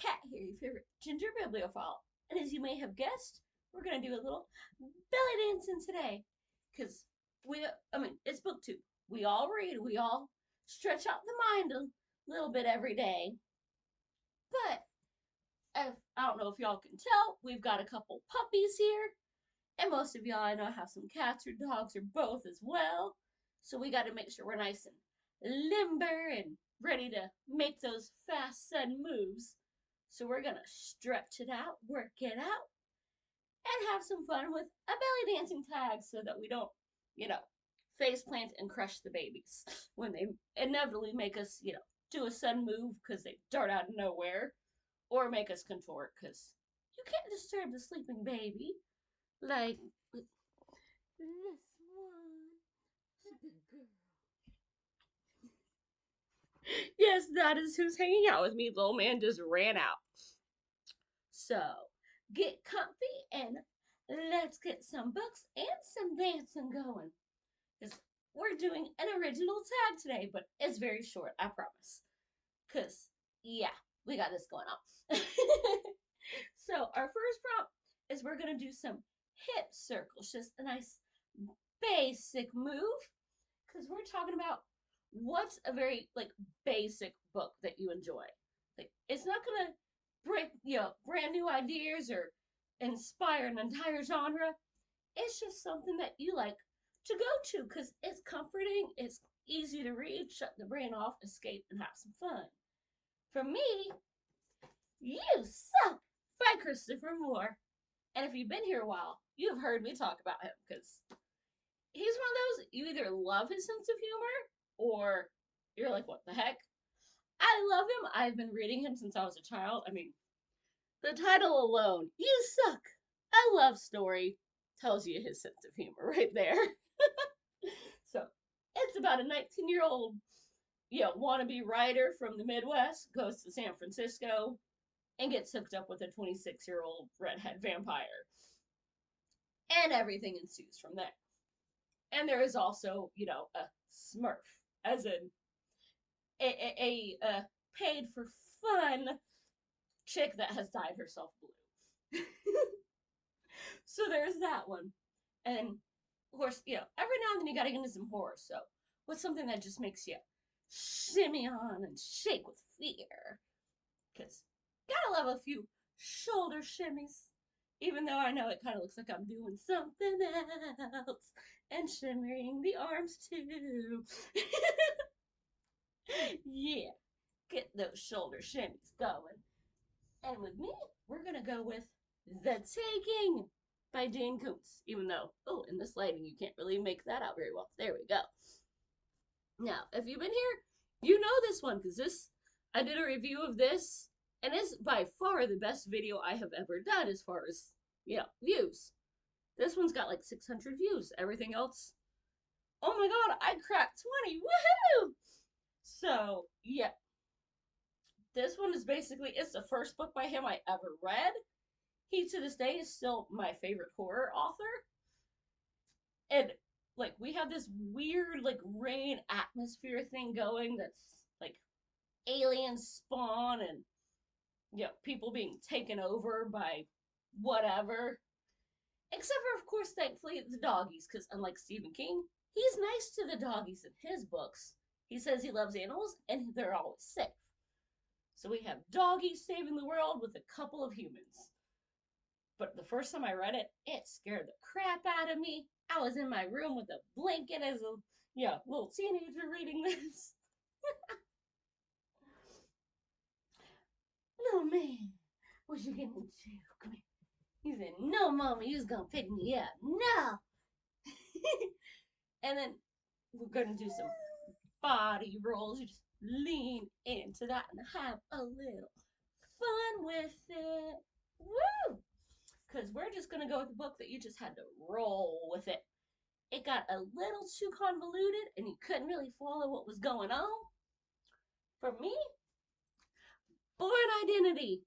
Cat here, your favorite ginger bibliophile. And as you may have guessed, we're going to do a little belly dancing today. Because it's booktube. We all read, we all stretch out the mind a little bit every day. But I don't know if y'all can tell, we've got a couple puppies here. And most of y'all I know have some cats or dogs or both as well. So we got to make sure we're nice and limber and ready to make those fast, sudden moves. So we're going to stretch it out, work it out, and have some fun with a belly dancing tag so that we don't, face plant and crush the babies when they inevitably make us, do a sudden move because they dart out of nowhere or make us contort because you can't disturb the sleeping baby like this one. Yes, that is who's hanging out with me. Little man just ran out. So, get comfy and let's get some books and some dancing going. Because we're doing an original tag today, but it's very short, I promise. Because, yeah, we got this going on. So, our first prompt is we're going to do some hip circles. Just a nice basic move. Because we're talking about what's a very, basic book that you enjoy. Like, it's not going to break, brand new ideas or inspire an entire genre. It's just something that you like to go to because it's comforting, it's easy to read, shut the brain off, escape, and have some fun. For me, You Suck by Christopher Moore. And if you've been here a while, you've heard me talk about him because he's one of those, you either love his sense of humor or you're like, what the heck? I love him. I've been reading him since I was a child. I mean, the title alone, You Suck, a love story, tells you his sense of humor right there. So, it's about a 19-year-old, wannabe writer from the Midwest, goes to San Francisco, and gets hooked up with a 26-year-old redhead vampire. And everything ensues from there. And there is also, a smurf, as in a paid for fun chick that has dyed herself blue. So there's that one. And of course, every now and then you gotta get into some horror. So what's something that just makes you shimmy on and shake with fear? Because gotta love a few shoulder shimmies. Even though I know it kind of looks like I'm doing something else and shimmering the arms too. Yeah, get those shoulder shimmies going. And with me, we're gonna go with The Taking by Jane Kuntz. Even though, in this lighting, you can't really make that out very well. There we go. Now, if you've been here, you know this one because I did a review of this, and it's by far the best video I have ever done as far as views. This one's got like 600 views. Everything else, oh my god, I cracked 20. Woohoo! So yeah, this one is basically, it's the first book by him I ever read. He to this day is still my favorite horror author. And we have this weird rain atmosphere thing going that's like alien spawn and people being taken over by whatever. Except for, of course, thankfully, the doggies, because unlike Stephen King, he's nice to the doggies in his books. He says he loves animals, and they're always safe. So we have doggies saving the world with a couple of humans. But the first time I read it, it scared the crap out of me. I was in my room with a blanket as a little teenager reading this. Little man, what you getting into? Come here. He said, no, Mama, you was gonna pick me up. No! And then we're gonna do some body rolls. You just lean into that and have a little fun with it. Woo! Because we're just gonna go with a book that you just had to roll with it. It got a little too convoluted and you couldn't really follow what was going on. For me, Born Identity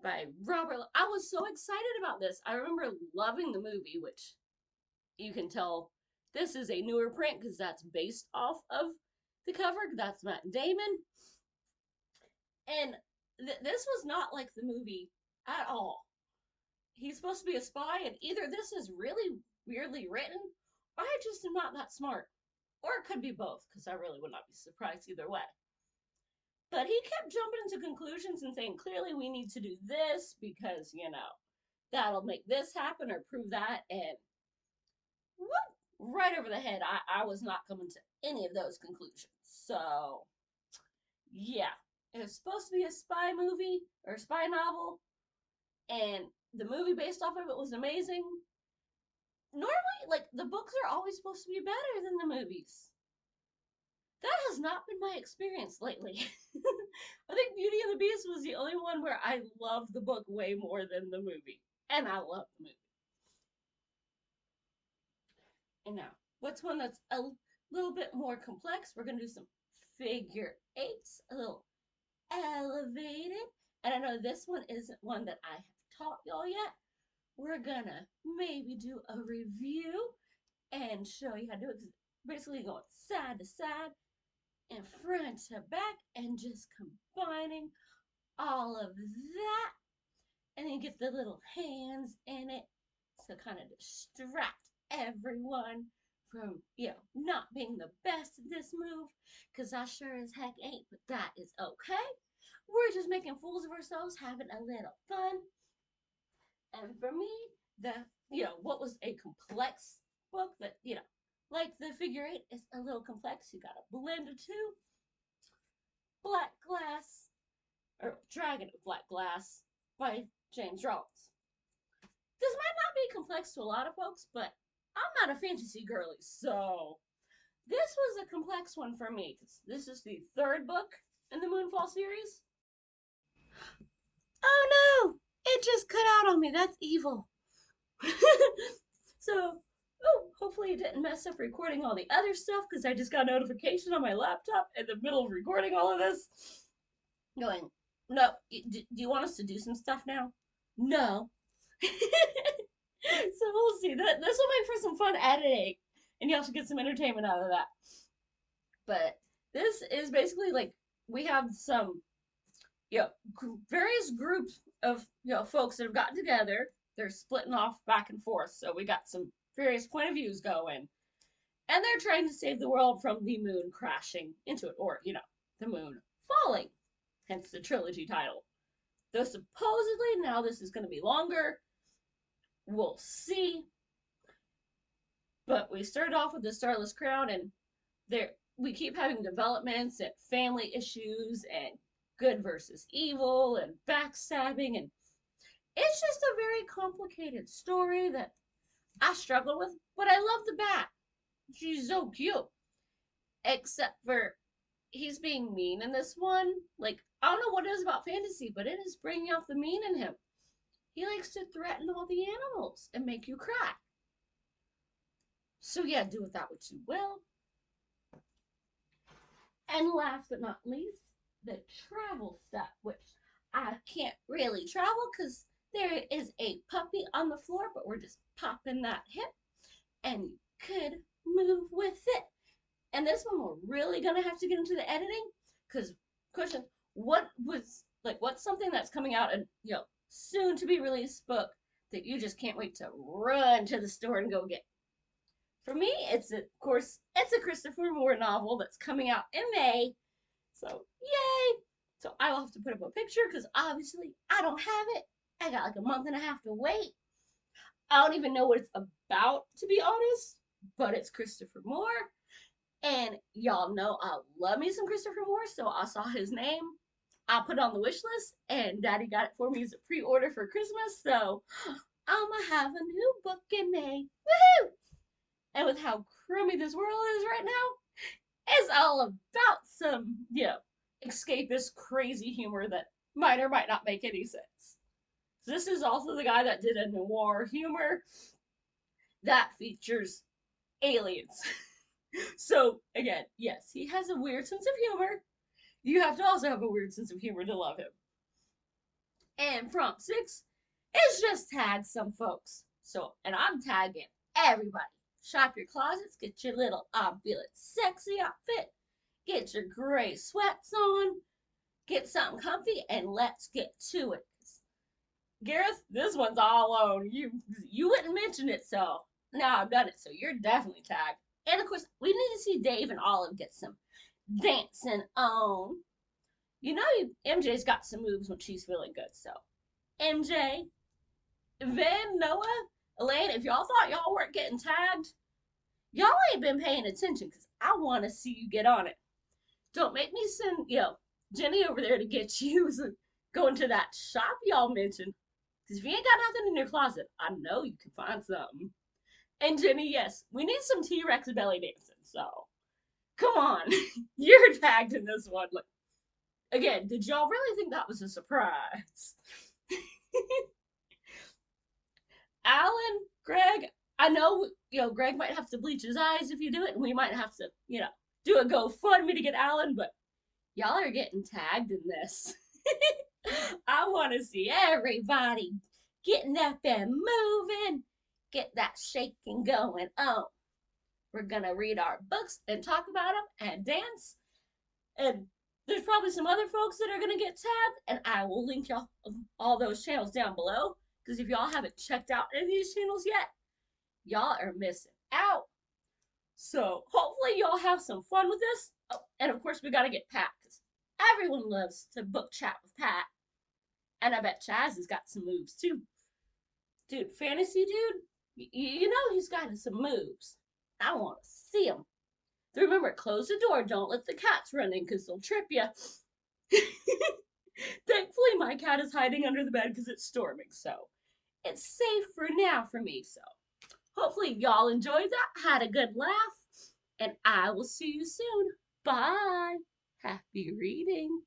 by Robert. I was so excited about this. I remember loving the movie, which you can tell this is a newer print because that's based off of the cover. That's Matt Damon. And This was not like the movie at all. He's supposed to be a spy, and either this is really weirdly written, or I just am not that smart. Or it could be both, because I really would not be surprised either way. But he kept jumping into conclusions and saying, clearly we need to do this because, that'll make this happen or prove that. And whoop, right over the head. I was not coming to any of those conclusions. So, yeah, it was supposed to be a spy movie or a spy novel, and the movie based off of it was amazing. Normally, like, the books are always supposed to be better than the movies. That has not been my experience lately. I think Beauty and the Beast was the only one where I loved the book way more than the movie. And I love the movie. And now, what's one that's a little bit more complex? We're going to do some figure eights, a little elevated. And I know this one isn't one that I have taught y'all yet. We're going to maybe do a review and show you how to do it. Basically going side to side and front to back and just combining all of that. And then get the little hands in it to kind of distract everyone from, not being the best at this move. Because I sure as heck ain't, but that is okay. We're just making fools of ourselves, having a little fun. And for me, what was a complex book that, like the figure eight is a little complex. You got a blend of two. Black Glass, or Dragon of Black Glass by James Rawls. This might not be complex to a lot of folks, but I'm not a fantasy girly, so this was a complex one for me. This is the third book in the Moonfall series. Oh no! It just cut out on me. That's evil. So, hopefully it didn't mess up recording all the other stuff because I just got a notification on my laptop in the middle of recording all of this. Going, no, do you want us to do some stuff now? No. So we'll see. This will make for some fun editing, and y'all should get some entertainment out of that. But this is basically like we have some, various groups of folks that have gotten together. They're splitting off back and forth, so we got some various point of views going, and they're trying to save the world from the moon crashing into it, or the moon falling. Hence the trilogy title. Though supposedly now this is going to be longer. We'll see. But we started off with the Starless Crown, and we keep having developments and family issues and good versus evil and backstabbing, and it's just a very complicated story that I struggle with, but I love the bat. She's so cute. Except for he's being mean in this one. Like, I don't know what it is about fantasy, but it is bringing out the mean in him. He likes to threaten all the animals and make you cry. So yeah, do with that what you will. And last but not least, the travel stuff, which I can't really travel because there is a puppy on the floor, but we're just popping that hip and you could move with it. And this one we're really gonna have to get into the editing because question, what's something that's coming out and soon to be released book that you just can't wait to run to the store and go get? For me, it's a Christopher Moore novel that's coming out in May. So yay! So I will have to put up a picture because obviously I don't have it. I got like a month and a half to wait. I don't even know what it's about, to be honest, but it's Christopher Moore. And y'all know I love me some Christopher Moore, so I saw his name. I put it on the wish list, and Daddy got it for me as a pre-order for Christmas, so I'ma have a new book in May. Woohoo! And with how crummy this world is right now, it's all about some, escapist crazy humor that might or might not make any sense. So this is also the guy that did a noir humor that features aliens. So again, yes, he has a weird sense of humor. You have to also have a weird sense of humor to love him. And prompt 6 is just tag some folks. So, and I'm tagging everybody. Shop your closets, get your little opulent sexy outfit, get your gray sweats on, get something comfy and let's get to it. Gareth, this one's all on you. You wouldn't mention it, so now I've done it, so you're definitely tagged. And of course, we need to see Dave and Olive get some dancing on. You know, MJ's got some moves when she's feeling good, so MJ, Vin, Noah, Elaine, if y'all thought y'all weren't getting tagged, y'all ain't been paying attention because I want to see you get on it. Don't make me send, Jenni over there to get you going to that shop y'all mentioned. Because if you ain't got nothing in your closet, I know you can find something. And Jenni, yes, we need some T-Rex belly dancing, so come on. You're tagged in this one. Like, again, did y'all really think that was a surprise? Alan, Greg, I know, Greg might have to bleach his eyes if you do it, and we might have to, do a GoFundMe to get Alan, but y'all are getting tagged in this. I want to see everybody getting up and moving, get that shaking going on. We're going to read our books and talk about them and dance. And there's probably some other folks that are going to get tagged, and I will link y'all all those channels down below. Because if y'all haven't checked out any of these channels yet, y'all are missing out. So hopefully y'all have some fun with this. Oh, and of course we got to get Pat, because everyone loves to book chat with Pat. And I bet Chaz has got some moves too. Dude, fantasy dude, you know he's got some moves. I want to see him. Remember, close the door. Don't let the cats run in because they'll trip you. Thankfully, my cat is hiding under the bed because it's storming, so it's safe for now for me. So hopefully y'all enjoyed that, had a good laugh, and I will see you soon. Bye. Happy reading.